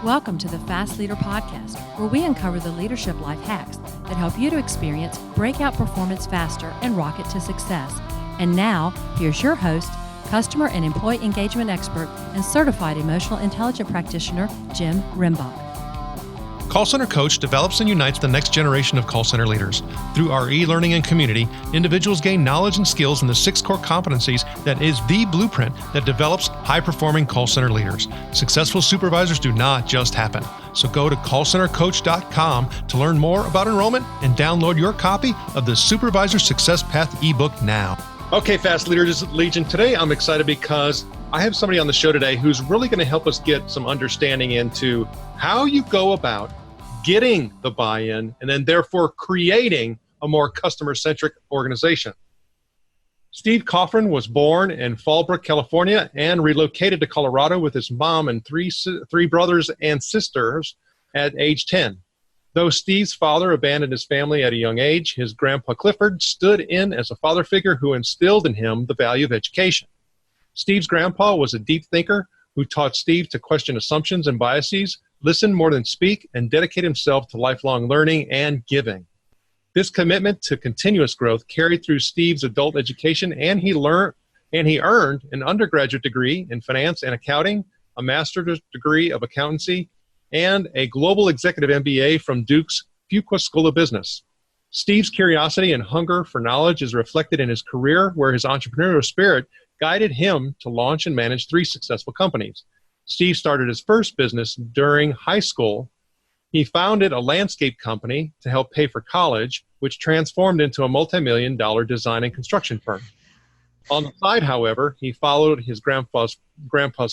Welcome to the Fast Leader Podcast, where we uncover the leadership life hacks that help you to experience breakout performance faster and rocket to success. And now, here's your host, customer and employee engagement expert and certified emotional intelligence practitioner, Jim Rimbach. Call Center Coach develops and unites the next generation of call center leaders. Through our e-learning and community, individuals gain knowledge and skills in the 6 core competencies that is the blueprint that develops high-performing call center leaders. Successful supervisors do not just happen. So go to callcentercoach.com to learn more about enrollment and download your copy of the Supervisor Success Path ebook now. Okay, Fast Leaders Legion, today I'm excited because I have somebody on the show today who's really going to help us get some understanding into how you go about getting the buy-in and then therefore creating a more customer-centric organization. Steve Coughran was born in Fallbrook, California, and relocated to Colorado with his mom and three brothers and sisters at age 10. Though Steve's father abandoned his family at a young age, his grandpa Clifford stood in as a father figure who instilled in him the value of education. Steve's grandpa was a deep thinker who taught Steve to question assumptions and biases, listen more than speak, and dedicate himself to lifelong learning and giving. This commitment to continuous growth carried through Steve's adult education, and he earned an undergraduate degree in finance and accounting, a master's degree of accountancy, and a global executive MBA from Duke's Fuqua School of Business. Steve's curiosity and hunger for knowledge is reflected in his career, where his entrepreneurial spirit guided him to launch and manage 3 successful companies. Steve started his first business during high school. He founded a landscape company to help pay for college, which transformed into a multi-million-dollar design and construction firm. On the side, however, he followed his grandpa's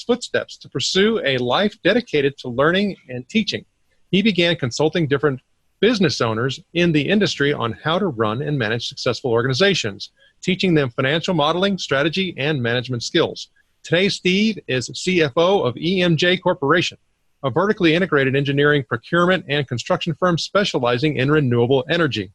footsteps to pursue a life dedicated to learning and teaching. He began consulting different business owners in the industry on how to run and manage successful organizations, teaching them financial modeling, strategy, and management skills. Today, Steve is CFO of EMJ Corporation, a vertically integrated engineering, procurement, and construction firm specializing in renewable energy.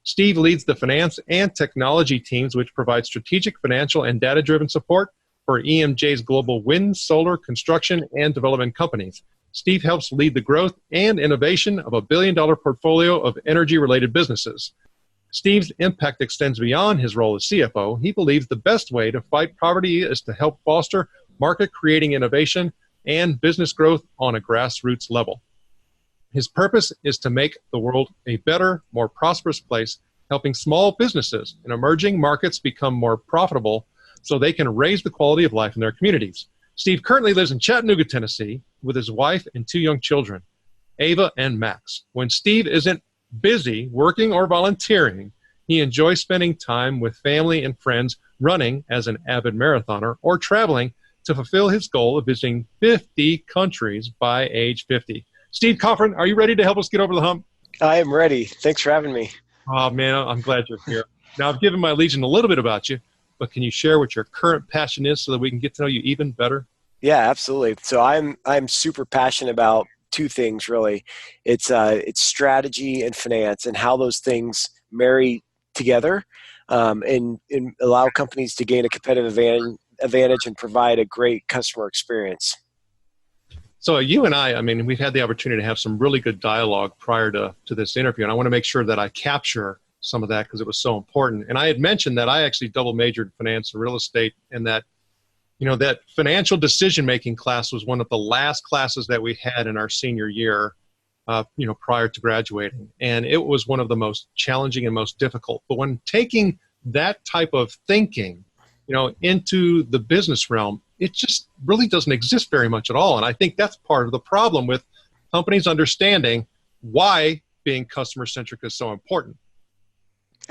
Steve leads the finance and technology teams, which provide strategic, financial, and data-driven support for EMJ's global wind, solar, construction, and development companies. Steve helps lead the growth and innovation of a billion-dollar portfolio of energy-related businesses. Steve's impact extends beyond his role as CFO. He believes the best way to fight poverty is to help foster market-creating innovation and business growth on a grassroots level. His purpose is to make the world a better, more prosperous place, helping small businesses in emerging markets become more profitable so they can raise the quality of life in their communities. Steve currently lives in Chattanooga, Tennessee, with his wife and 2 young children, Ava and Max. When Steve isn't busy working or volunteering, he enjoys spending time with family and friends, running as an avid marathoner, or traveling to fulfill his goal of visiting 50 countries by age 50. Steve Coughran, are you ready to help us get over the hump? I am ready. Thanks for having me. Oh, man, I'm glad you're here. Now, I've given my Legion a little bit about you, but can you share what your current passion is so that we can get to know you even better? Yeah, absolutely. So I'm super passionate about 2 things, really. It's strategy and finance and how those things marry together and allow companies to gain a competitive advantage and provide a great customer experience. So you and I mean, we've had the opportunity to have some really good dialogue prior to this interview, and I want to make sure that I capture some of that because it was so important. And I had mentioned that I actually double majored in finance and real estate, and that, that financial decision-making class was one of the last classes that we had in our senior year, prior to graduating. And it was one of the most challenging and most difficult. But when taking that type of thinking, into the business realm, it just really doesn't exist very much at all. And I think that's part of the problem with companies understanding why being customer-centric is so important.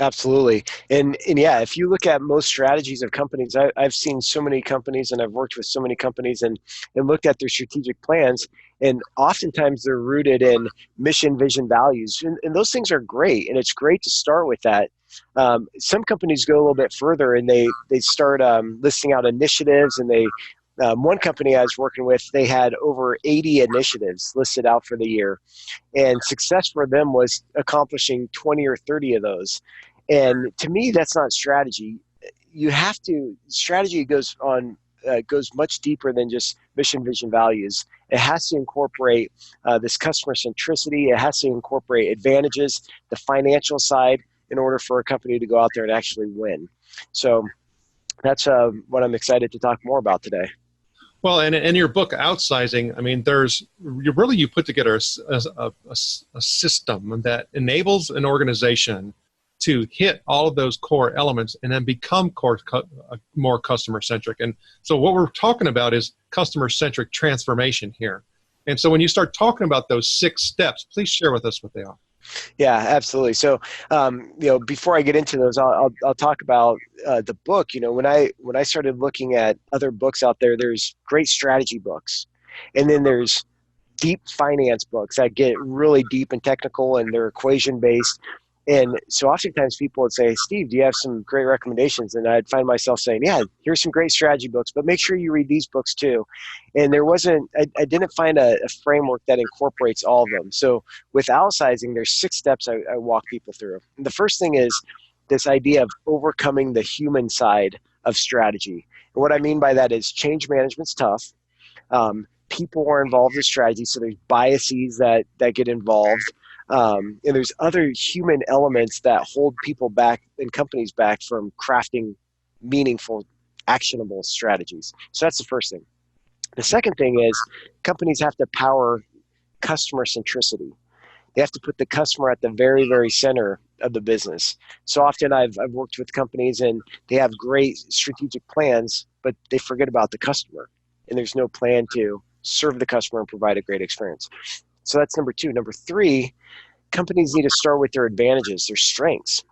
Absolutely. And yeah, if you look at most strategies of companies, I've seen so many companies and I've worked with so many companies and looked at their strategic plans, and oftentimes they're rooted in mission, vision, values. And those things are great. And it's great to start with that. Some companies go a little bit further and they start listing out initiatives, and one company I was working with, they had over 80 initiatives listed out for the year, and success for them was accomplishing 20 or 30 of those. And to me, that's not strategy. Strategy goes on goes much deeper than just mission, vision, values. It has to incorporate this customer centricity. It has to incorporate advantages, the financial side, in order for a company to go out there and actually win. So that's what I'm excited to talk more about today. Well, and in your book, Outsizing, I mean, you put together a system that enables an organization to hit all of those core elements and then become more customer-centric. And so what we're talking about is customer-centric transformation here. And so when you start talking about those 6 steps, please share with us what they are. Yeah, absolutely. So, before I get into those, I'll talk about the book. When I started looking at other books out there, there's great strategy books, and then there's deep finance books that get really deep and technical, and they're equation based. And so oftentimes people would say, Steve, do you have some great recommendations? And I'd find myself saying, yeah, here's some great strategy books, but make sure you read these books too. And I didn't find a framework that incorporates all of them. So with Outsizing, there's 6 steps I walk people through. And the first thing is this idea of overcoming the human side of strategy. And what I mean by that is change management's tough. People are involved in strategy, so there's biases that get involved. And there's other human elements that hold people back and companies back from crafting meaningful, actionable strategies. So that's the first thing. The second thing is companies have to power customer centricity. They have to put the customer at the very, very center of the business. So often I've worked with companies and they have great strategic plans, but they forget about the customer. And there's no plan to serve the customer and provide a great experience. So that's number 2. Number 3, companies need to start with their advantages, their strengths.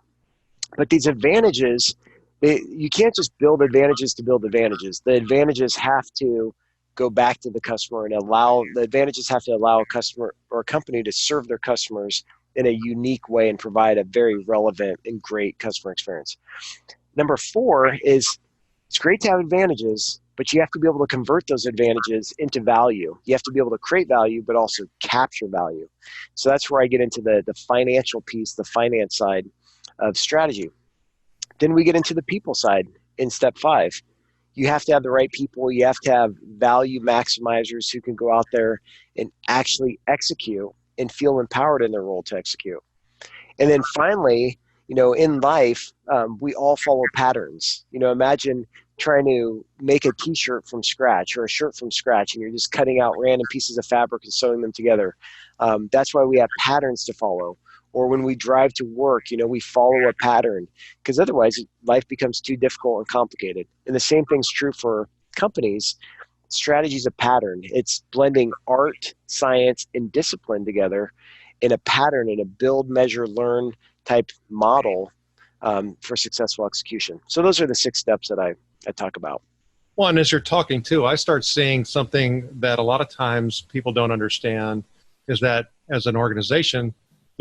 But these advantages, you can't just build advantages to build advantages. The advantages have to go back to the customer and the advantages have to allow a customer or a company to serve their customers in a unique way and provide a very relevant and great customer experience. Number 4 is it's great to have advantages, but you have to be able to convert those advantages into value. You have to be able to create value, but also capture value. So that's where I get into the financial piece, the finance side of strategy. Then we get into the people side in step 5. You have to have the right people. You have to have value maximizers who can go out there and actually execute and feel empowered in their role to execute. And then finally, in life, we all follow patterns. Imagine trying to make a t-shirt from scratch or a shirt from scratch, and you're just cutting out random pieces of fabric and sewing them together. That's why we have patterns to follow. Or when we drive to work, we follow a pattern, because otherwise life becomes too difficult and complicated. And the same thing's true for companies. Strategy is a pattern. It's blending art, science, and discipline together in a pattern, in a build, measure, learn type model for successful execution. So those are the 6 steps that I talk about. Well, and as you're talking too, I start seeing something that a lot of times people don't understand is that as an organization,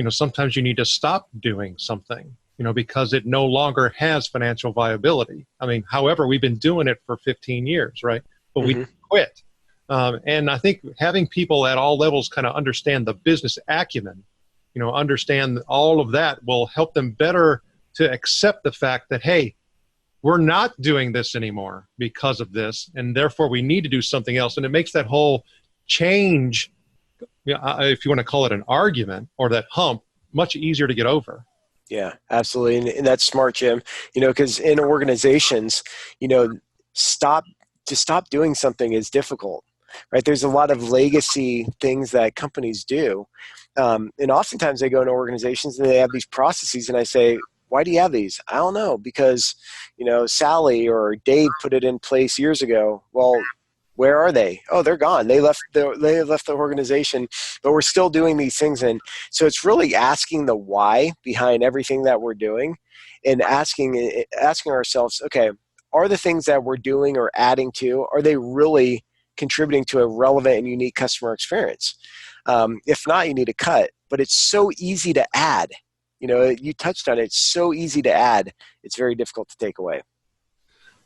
sometimes you need to stop doing something, because it no longer has financial viability. I mean, however, we've been doing it for 15 years, right? But we quit. And I think having people at all levels kind of understand the business acumen, understand all of that will help them better to accept the fact that, hey, we're not doing this anymore because of this, and therefore we need to do something else. And it makes that whole change, if you want to call it an argument or that hump, much easier to get over. Yeah, absolutely. And that's smart, Jim, because in organizations, stop doing something is difficult, right? There's a lot of legacy things that companies do. And oftentimes they go into organizations and they have these processes, and I say, why do you have these? I don't know, because, Sally or Dave put it in place years ago. Well, where are they? Oh, they're gone. They left the organization, but we're still doing these things. And so it's really asking the why behind everything that we're doing, and asking ourselves, okay, are the things that we're doing or adding to, are they really contributing to a relevant and unique customer experience? If not, you need to cut. But it's so easy to add. You touched on it. It's so easy to add. It's very difficult to take away.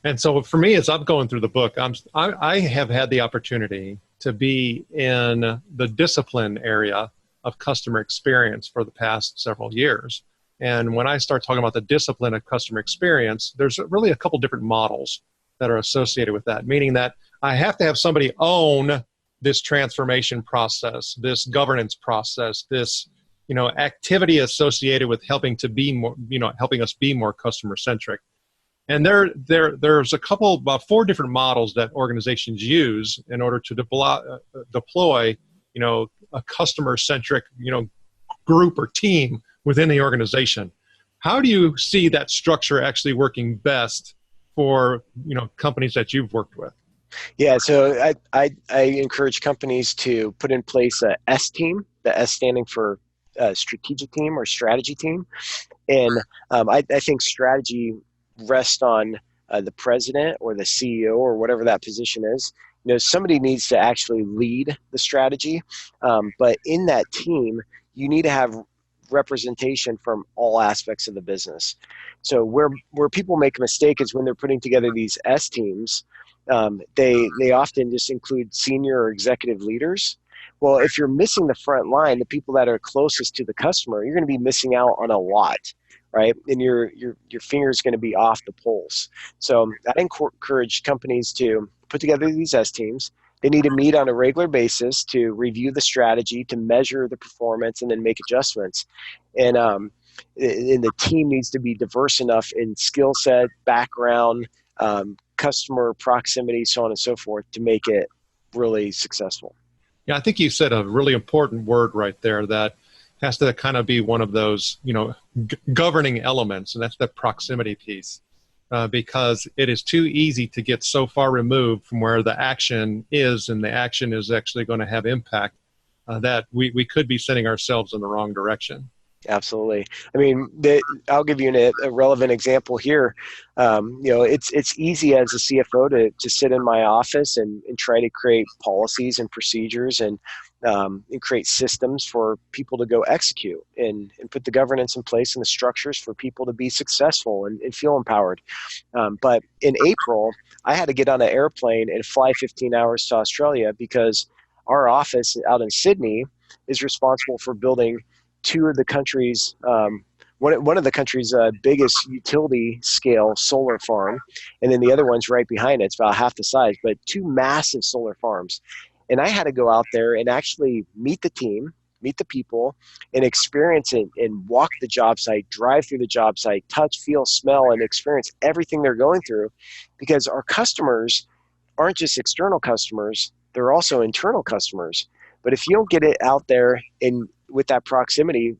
And so for me, as I'm going through the book, I have had the opportunity to be in the discipline area of customer experience for the past several years. And when I start talking about the discipline of customer experience, there's really a couple different models. that are associated with that, meaning that I have to have somebody own this transformation process, this governance process, this activity associated with helping to be more, helping us be more customer centric. And there's about 4 different models that organizations use in order to deploy, a customer centric, group or team within the organization. How do you see that structure actually working best for, companies that you've worked with? Yeah, so I encourage companies to put in place a S team, the S standing for strategic team or strategy team. And I think strategy rests on the president or the CEO or whatever that position is. Somebody needs to actually lead the strategy. But in that team, you need to have representation from all aspects of the business. So where people make a mistake is when they're putting together these S teams. They often just include senior or executive leaders. Well, if you're missing the front line, the people that are closest to the customer, you're going to be missing out on a lot, right? And your finger is going to be off the pulse. So I encourage companies to put together these S teams. They need to meet on a regular basis to review the strategy, to measure the performance, and then make adjustments. And the team needs to be diverse enough in skill set, background, customer proximity, so on and so forth, to make it really successful. Yeah, I think you said a really important word right there that has to kind of be one of those, governing elements, and that's the proximity piece, because it is too easy to get so far removed from where the action is, and the action is actually going to have impact, that we could be sending ourselves in the wrong direction. Absolutely. I mean, I'll give you a relevant example here. It's easy as a CFO to sit in my office and try to create policies and procedures and create systems for people to go execute and put the governance in place and the structures for people to be successful and feel empowered. But in April, I had to get on an airplane and fly 15 hours to Australia because our office out in Sydney is responsible for building two of the country's one of the country's biggest utility scale solar farm, and then the other one's right behind it. It's about half the size, but 2 massive solar farms. And I had to go out there and actually meet the team, meet the people, and experience it and walk the job site, drive through the job site, touch, feel, smell, and experience everything they're going through, because our customers aren't just external customers, they're also internal customers. But if you don't get it out there and with that proximity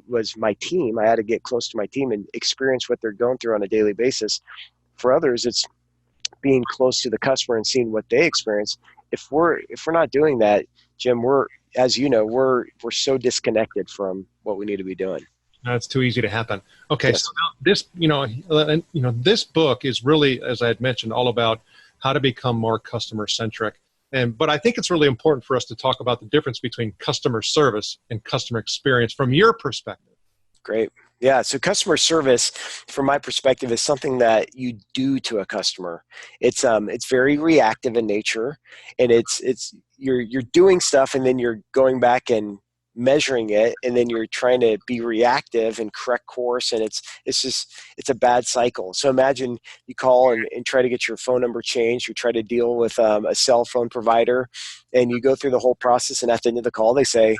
was my team. I had to get close to my team and experience what they're going through on a daily basis. For others, it's being close to the customer and seeing what they experience. If we're not doing that, Jim, we're so disconnected from what we need to be doing. It's too easy to happen. Okay, yes. So this, this book is really, as I had mentioned, all about how to become more customer centric. But I think it's really important for us to talk about the difference between customer service and customer experience from your perspective. Great. Yeah. So customer service, from my perspective, is something that you do to a customer. It's very reactive in nature, and you're doing stuff, and then you're going back and measuring it, and then you're trying to be reactive and correct course, and it's a bad cycle. So imagine you call and try to get your phone number changed, you try to deal with a cell phone provider, and you go through the whole process, and at the end of the call they say,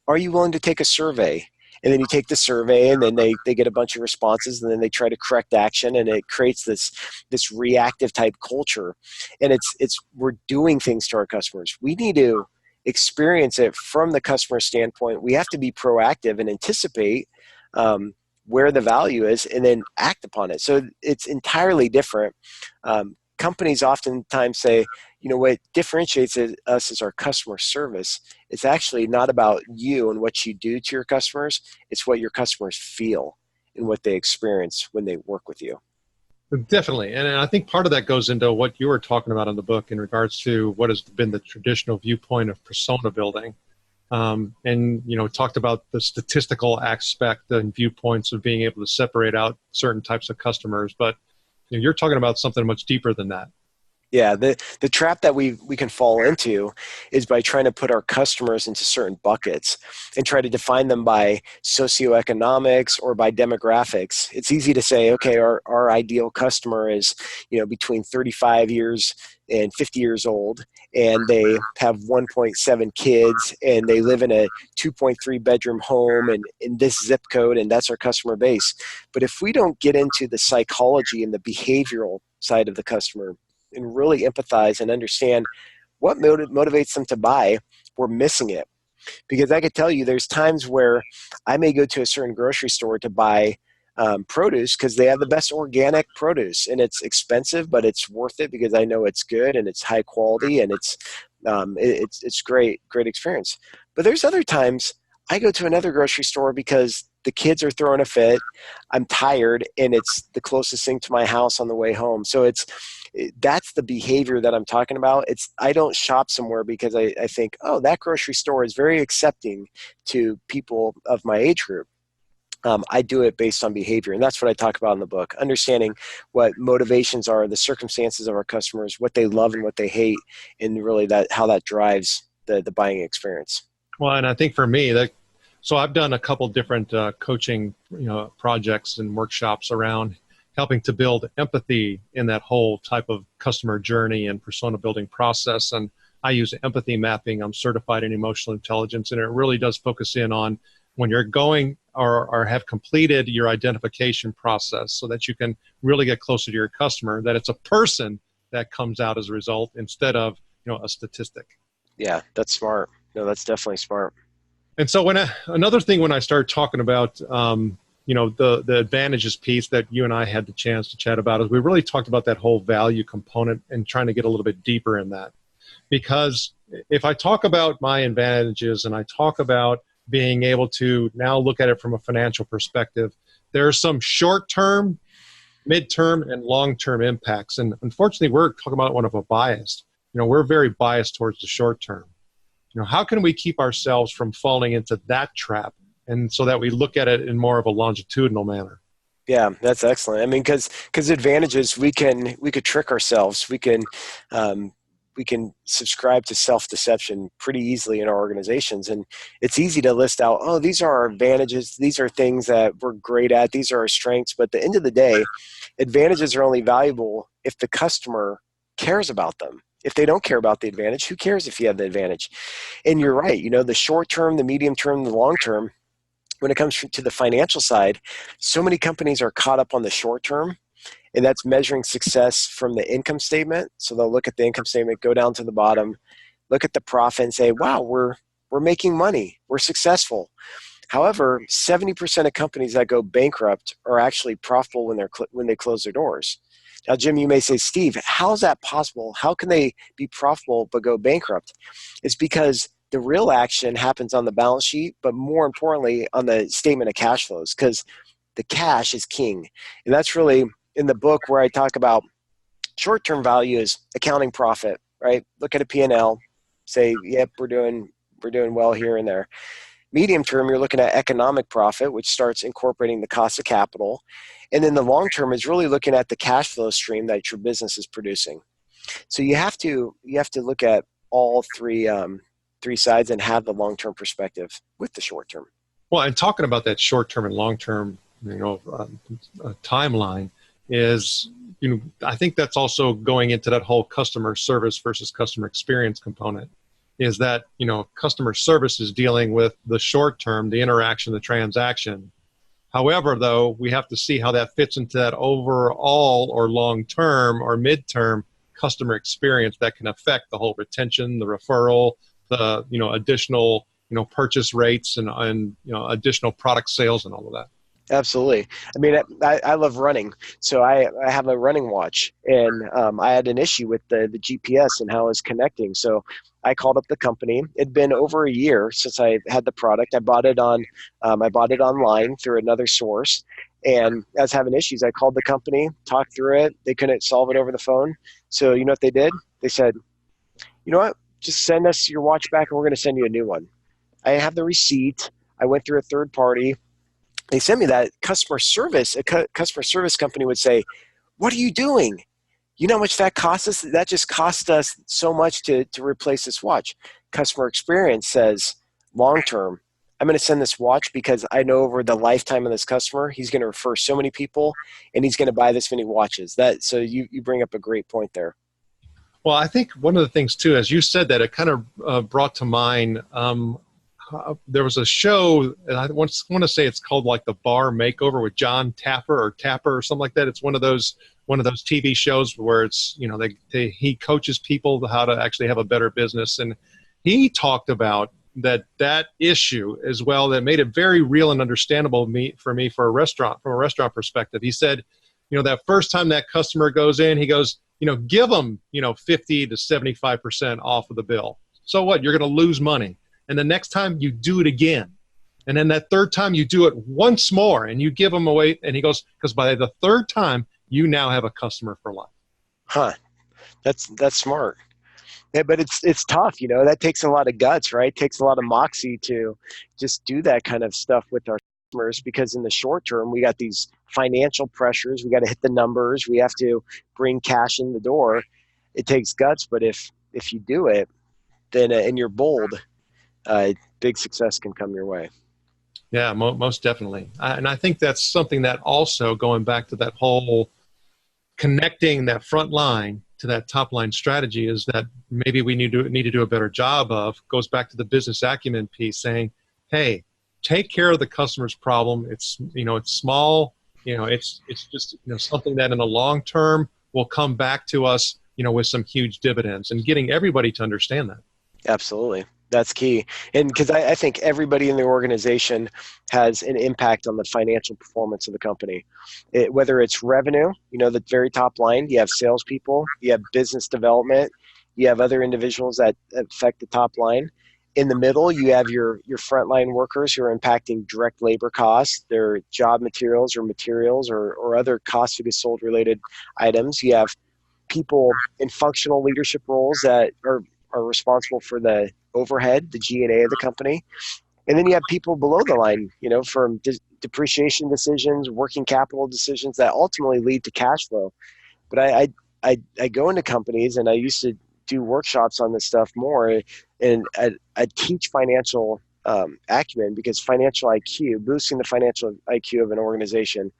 are you willing to take a survey? And then you take the survey, and then they get a bunch of responses, and then they try to correct action, and it creates this reactive type culture. And we're doing things to our customers. We need to experience it from the customer standpoint. We have to be proactive and anticipate where the value is and then act upon it. So it's entirely different. Companies oftentimes say, what differentiates us is our customer service. It's actually not about you and what you do to your customers. It's what your customers feel and what they experience when they work with you. Definitely. And I think part of that goes into what you were talking about in the book in regards to what has been the traditional viewpoint of persona building. And talked about the statistical aspect and viewpoints of being able to separate out certain types of customers. But you're talking about something much deeper than that. Yeah, the trap that we can fall into is by trying to put our customers into certain buckets and try to define them by socioeconomics or by demographics. It's easy to say, okay, our ideal customer is, between 35 years and 50 years old, and they have 1.7 kids, and they live in a 2.3 bedroom home and in this zip code, and that's our customer base. But if we don't get into the psychology and the behavioral side of the customer, and really empathize and understand what motivates them to buy, we're missing it. Because I could tell you there's times where I may go to a certain grocery store to buy produce because they have the best organic produce, and it's expensive, but it's worth it because I know it's good and it's high quality, and it's great experience. But there's other times I go to another grocery store because the kids are throwing a fit, I'm tired, and it's the closest thing to my house on the way home. So that's the behavior that I'm talking about. I don't shop somewhere because I think, oh, that grocery store is very accepting to people of my age group. I do it based on behavior, and that's what I talk about in the book, understanding what motivations are, the circumstances of our customers, what they love and what they hate, and really how that drives the buying experience. Well, and I think for me, so I've done a couple different coaching projects and workshops around helping to build empathy in that whole type of customer journey and persona building process. And I use empathy mapping. I'm certified in emotional intelligence, and it really does focus in on when you're going or have completed your identification process so that you can really get closer to your customer, that it's a person that comes out as a result instead of a statistic. Yeah, that's smart. No, that's definitely smart. And so another thing when I started talking about the advantages piece that you and I had the chance to chat about is we really talked about that whole value component and trying to get a little bit deeper in that. Because if I talk about my advantages and I talk about being able to now look at it from a financial perspective, there are some short-term, mid-term, and long-term impacts. And unfortunately, we're talking about one of a bias. We're very biased towards the short-term. How can we keep ourselves from falling into that trap, and so that we look at it in more of a longitudinal manner? Yeah, that's excellent. I mean, because advantages, we could trick ourselves. We can subscribe to self-deception pretty easily in our organizations, and it's easy to list out, oh, these are our advantages, these are things that we're great at, these are our strengths. But at the end of the day, advantages are only valuable if the customer cares about them. If they don't care about the advantage, who cares if you have the advantage? And you're right, the short term, the medium term, the long term, when it comes to the financial side, so many companies are caught up on the short term, and that's measuring success from the income statement. So they'll look at the income statement, go down to the bottom, look at the profit and say, wow, we're making money, we're successful. However, 70% of companies that go bankrupt are actually profitable when they close their doors. Now, Jim, you may say, Steve, how is that possible? How can they be profitable but go bankrupt? It's because the real action happens on the balance sheet, but more importantly, on the statement of cash flows, because the cash is king. And that's really in the book where I talk about short-term value is accounting profit, right? Look at a P&L, say, yep, we're doing well here and there. Medium term, you're looking at economic profit, which starts incorporating the cost of capital. And then the long term is really looking at the cash flow stream that your business is producing. So you have to look at all three sides and have the long-term perspective with the short term. Well, and talking about that short term and long term, timeline is, I think that's also going into that whole customer service versus customer experience component. Is that, customer service is dealing with the short term, the interaction, the transaction. However, though, we have to see how that fits into that overall or long term or mid-term customer experience that can affect the whole retention, the referral, the additional purchase rates and additional product sales and all of that. Absolutely. I mean, I love running, so I have a running watch, and I had an issue with the GPS and how it was connecting. So I called up the company. It'd been over a year since I had the product. I bought it online through another source, and I was having issues. I called the company, talked through it. They couldn't solve it over the phone. So you know what they did? They said, you know what? Just send us your watch back, and we're going to send you a new one. I have the receipt. I went through a third party. They sent me that customer service. A customer service company would say, what are you doing? you know how much that cost us? That just cost us so much to replace this watch. Customer experience says, long term, I'm going to send this watch because I know over the lifetime of this customer, he's going to refer so many people and he's going to buy this many watches. So you bring up a great point there. Well, I think one of the things too, as you said that, it kind of brought to mind, there was a show, and I want to say it's called like The Bar Makeover with John Tapper or something like that. It's one of those TV shows where it's, he coaches people how to actually have a better business. And he talked about that issue as well, that made it very real and understandable from a restaurant perspective. He said, that first time that customer goes in, he goes, give them, 50 to 75% off of the bill. So what? You're going to lose money. And the next time you do it again. And then that third time you do it once more and you give them away. And he goes, because by the third time, you now have a customer for life. Huh. That's smart. Yeah, but it's tough, that takes a lot of guts, right? It takes a lot of moxie to just do that kind of stuff with our customers, because in the short term, we got these financial pressures. We got to hit the numbers. We have to bring cash in the door. It takes guts, but if you do it, then and you're bold, big success can come your way. Yeah, most definitely. And I think that's something that also, going back to that whole connecting that front line to that top line strategy, is that maybe we need to do a better job of, goes back to the business acumen piece, saying, hey, take care of the customer's problem. It's, it's small, it's just, something that in the long term will come back to us, with some huge dividends, and getting everybody to understand that. Absolutely. That's key. And because I think everybody in the organization has an impact on the financial performance of the company. Whether it's revenue, the very top line, you have salespeople, you have business development, you have other individuals that affect the top line. In the middle, you have your frontline workers who are impacting direct labor costs, their job materials or other cost of goods sold related items. You have people in functional leadership roles that are responsible for the overhead, the G&A of the company. And then you have people below the line, from depreciation decisions, working capital decisions that ultimately lead to cash flow. But I go into companies, and I used to do workshops on this stuff more, and I teach financial acumen, because financial IQ, boosting the financial IQ of an organization,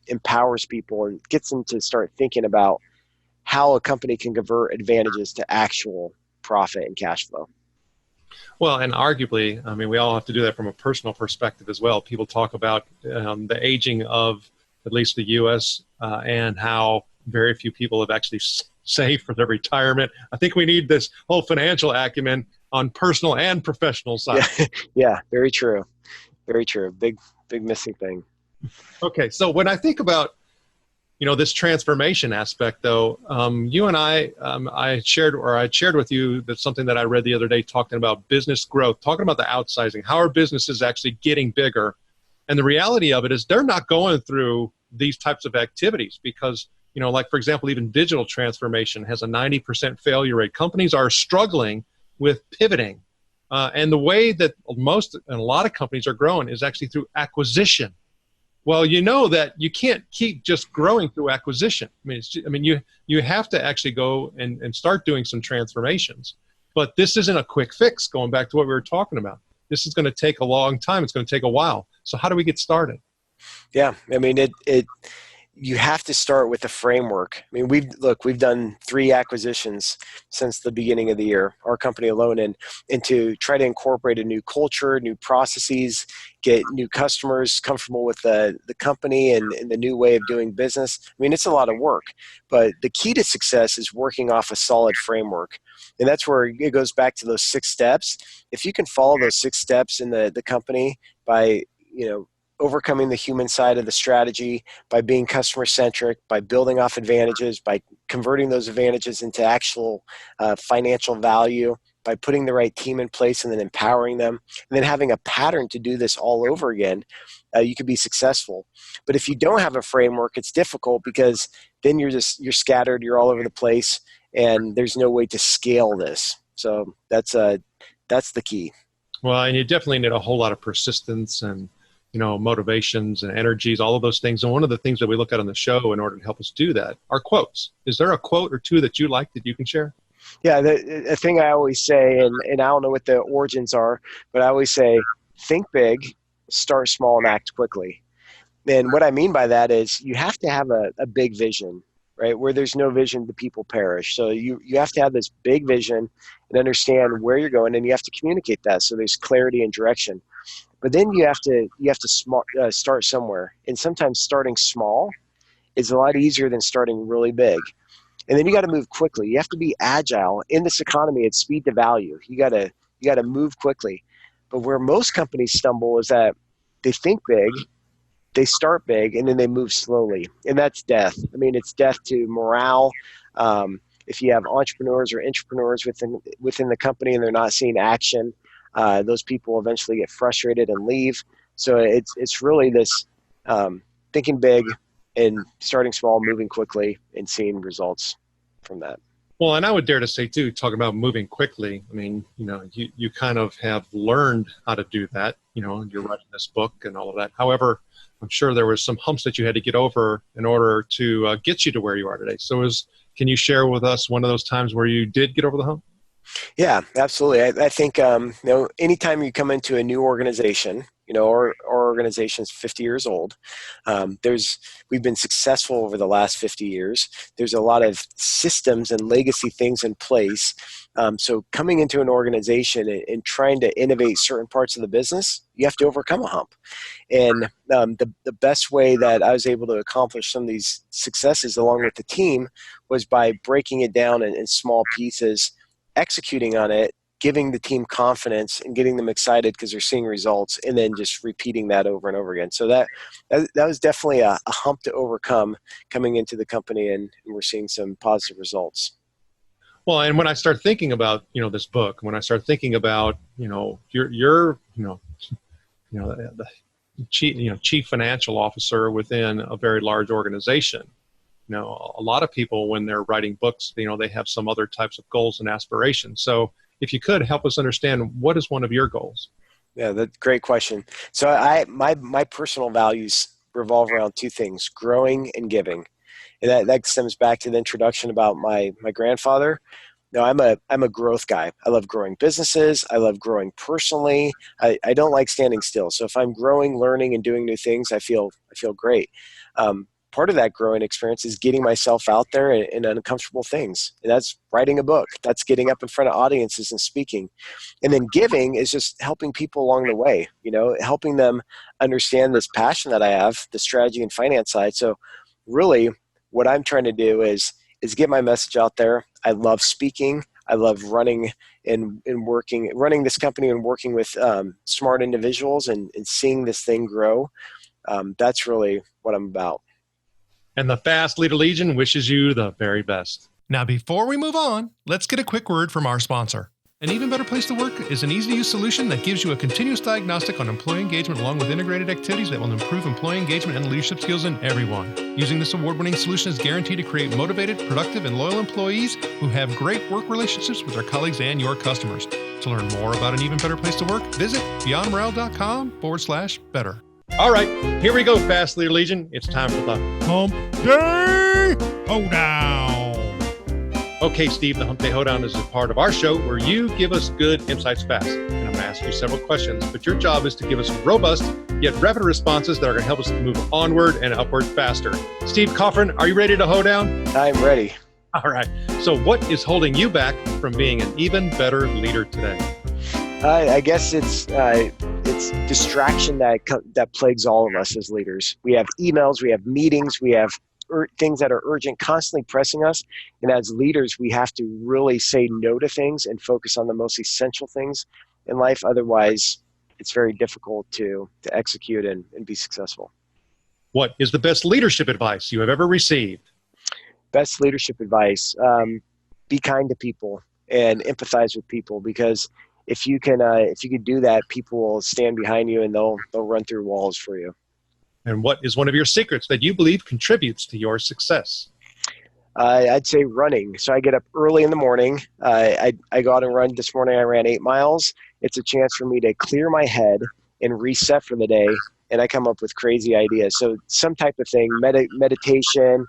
empowers people and gets them to start thinking about how a company can convert advantages to actual profit and cash flow. Well, and arguably, we all have to do that from a personal perspective as well. People talk about the aging of at least the U.S. And how very few people have actually saved for their retirement. I think we need this whole financial acumen on personal and professional side. Yeah, very true. Very true. Big missing thing. Okay, so when I think about this transformation aspect, though, you and I shared with you that something that I read the other day, talking about business growth, talking about the outsizing, how our business is actually getting bigger. And the reality of it is they're not going through these types of activities because, like, for example, even digital transformation has a 90% failure rate. Companies are struggling with pivoting. And the way that a lot of companies are growing is actually through acquisition. Well, that you can't keep just growing through acquisition. You have to actually go and start doing some transformations. But this isn't a quick fix, going back to what we were talking about. This is going to take a long time. It's going to take a while. So how do we get started? Yeah, you have to start with a framework. We've done 3 acquisitions since the beginning of the year, our company alone, and to try to incorporate a new culture, new processes, get new customers comfortable with the company and the new way of doing business. It's a lot of work, but the key to success is working off a solid framework. And that's where it goes back to those 6 steps. If you can follow those 6 steps in the company by, overcoming the human side of the strategy, by being customer centric, by building off advantages, by converting those advantages into actual financial value, by putting the right team in place and then empowering them, and then having a pattern to do this all over again, you could be successful. But if you don't have a framework, it's difficult, because then you're scattered, you're all over the place, and there's no way to scale this. So that's the key. Well, and you definitely need a whole lot of persistence and motivations and energies, all of those things. And one of the things that we look at on the show in order to help us do that are quotes. Is there a quote or two that you like that you can share? Yeah, the thing I always say, and I don't know what the origins are, but I always say, think big, start small, and act quickly. And what I mean by that is you have to have a big vision, right? Where there's no vision, the people perish. So you have to have this big vision and understand where you're going, and you have to communicate that so there's clarity and direction. But then you have to start somewhere. And sometimes starting small is a lot easier than starting really big. And then you got to move quickly. You have to be agile. In this economy, it's speed to value. You got to move quickly. But where most companies stumble is that they think big, they start big, and then they move slowly. And that's death. I mean, it's death to morale. If you have entrepreneurs or intrapreneurs within the company and they're not seeing action, those people eventually get frustrated and leave. So it's really this thinking big and starting small, moving quickly, and seeing results from that. Well, and I would dare to say, too, talking about moving quickly, I mean, you kind of have learned how to do that. You're writing this book and all of that. However, I'm sure there was some humps that you had to get over in order to get you to where you are today. So can you share with us one of those times where you did get over the hump? Yeah, absolutely. I think, anytime you come into a new organization, our organization's 50 years old. We've been successful over the last 50 years. There's a lot of systems and legacy things in place. So coming into an organization and trying to innovate certain parts of the business, you have to overcome a hump. And the best way that I was able to accomplish some of these successes along with the team was by breaking it down in small pieces, executing on it, giving the team confidence and getting them excited because they're seeing results, and then just repeating that over and over again. So that was definitely a hump to overcome coming into the company, and we're seeing some positive results. Well, and when I start thinking about, this book, when I start thinking about, your the chief financial officer within a very large organization, a lot of people, when they're writing books, they have some other types of goals and aspirations. So if you could help us understand, what is one of your goals? Yeah, that's a great question. So my personal values revolve around two things: growing and giving. And that stems back to the introduction about my grandfather. No, I'm a growth guy. I love growing businesses. I love growing personally. I don't like standing still. So if I'm growing, learning, and doing new things, I feel great. Part of that growing experience is getting myself out there in uncomfortable things. And that's writing a book. That's getting up in front of audiences and speaking. And then giving is just helping people along the way, helping them understand this passion that I have, the strategy and finance side. So really what I'm trying to do is get my message out there. I love speaking. I love running running this company and working with smart individuals and seeing this thing grow. That's really what I'm about. And the Fast Leader Legion wishes you the very best. Now, before we move on, let's get a quick word from our sponsor. An Even Better Place to Work is an easy-to-use solution that gives you a continuous diagnostic on employee engagement along with integrated activities that will improve employee engagement and leadership skills in everyone. Using this award-winning solution is guaranteed to create motivated, productive, and loyal employees who have great work relationships with their colleagues and your customers. To learn more about An Even Better Place to Work, visit beyondmorale.com/better. All right, here we go, Fast Leader Legion. It's time for the Hump Day Hoedown. Okay, Steve, the Hump Day Hoedown is a part of our show where you give us good insights fast. And I'm going to ask you several questions, but your job is to give us robust yet rapid responses that are going to help us move onward and upward faster. Steve Coughran, are you ready to hoedown? I'm ready. All right. So what is holding you back from being an even better leader today? I guess it's distraction that plagues all of us as leaders. We have emails, we have meetings, we have things that are urgent, constantly pressing us. And as leaders, we have to really say no to things and focus on the most essential things in life. Otherwise, it's very difficult to execute and be successful. What is the best leadership advice you have ever received? Best leadership advice: be kind to people and empathize with people, because if you can do that, people will stand behind you and they'll run through walls for you. And what is one of your secrets that you believe contributes to your success? I'd say running. So I get up early in the morning. I go out and run. This morning I ran 8 miles. It's a chance for me to clear my head and reset for the day and I come up with crazy ideas. So some type of thing, meditation,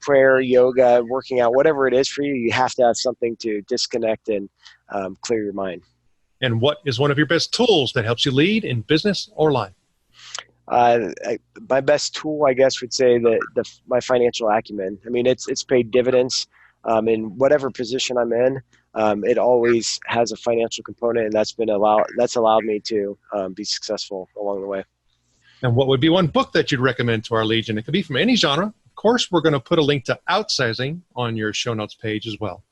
prayer, yoga, working out, whatever it is for you, you have to have something to disconnect and clear your mind. And what is one of your best tools that helps you lead in business or life? My best tool, I guess, would say my financial acumen. I mean, it's paid dividends in whatever position I'm in. It always has a financial component, and that's allowed me to be successful along the way. And what would be one book that you'd recommend to our Legion? It could be from any genre. Of course, we're going to put a link to Outsizing on your show notes page as well.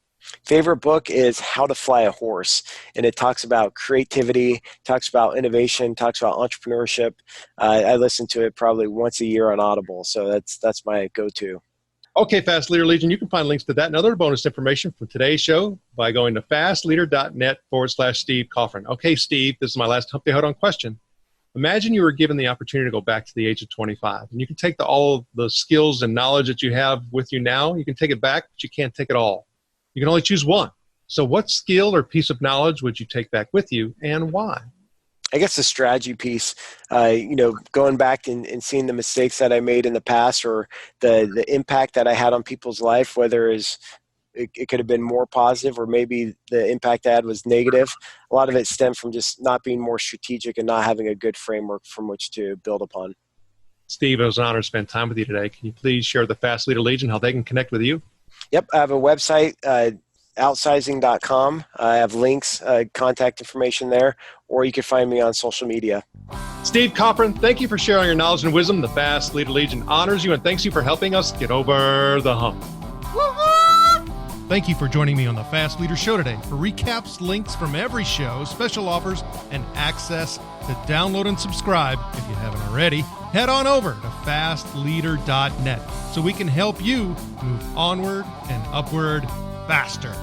Favorite book is How to Fly a Horse, and it talks about creativity, talks about innovation, talks about entrepreneurship. I listen to it probably once a year on Audible, so that's my go-to. Okay, Fast Leader Legion, you can find links to that and other bonus information from today's show by going to fastleader.net/Steve Coughran. Okay, Steve, this is my last Hump Day Hold On question. Imagine you were given the opportunity to go back to the age of 25, and you can take all the skills and knowledge that you have with you now, you can take it back, but you can't take it all. You can only choose one. So what skill or piece of knowledge would you take back with you, and why? I guess the strategy piece, going back and seeing the mistakes that I made in the past, or the impact that I had on people's life, whether it could have been more positive or maybe the impact I had was negative. A lot of it stemmed from just not being more strategic and not having a good framework from which to build upon. Steve, it was an honor to spend time with you today. Can you please share with the Fast Leader Legion how they can connect with you? Yep, I have a website, outsizing.com. I have links, contact information there, or you can find me on social media. Steve Coughran, thank you for sharing your knowledge and wisdom. The Fast Leader Legion honors you and thanks you for helping us get over the hump. Thank you for joining me on the Fast Leader Show today. For recaps, links from every show, special offers, and access to download and subscribe, if you haven't already, head on over to fastleader.net so we can help you move onward and upward faster.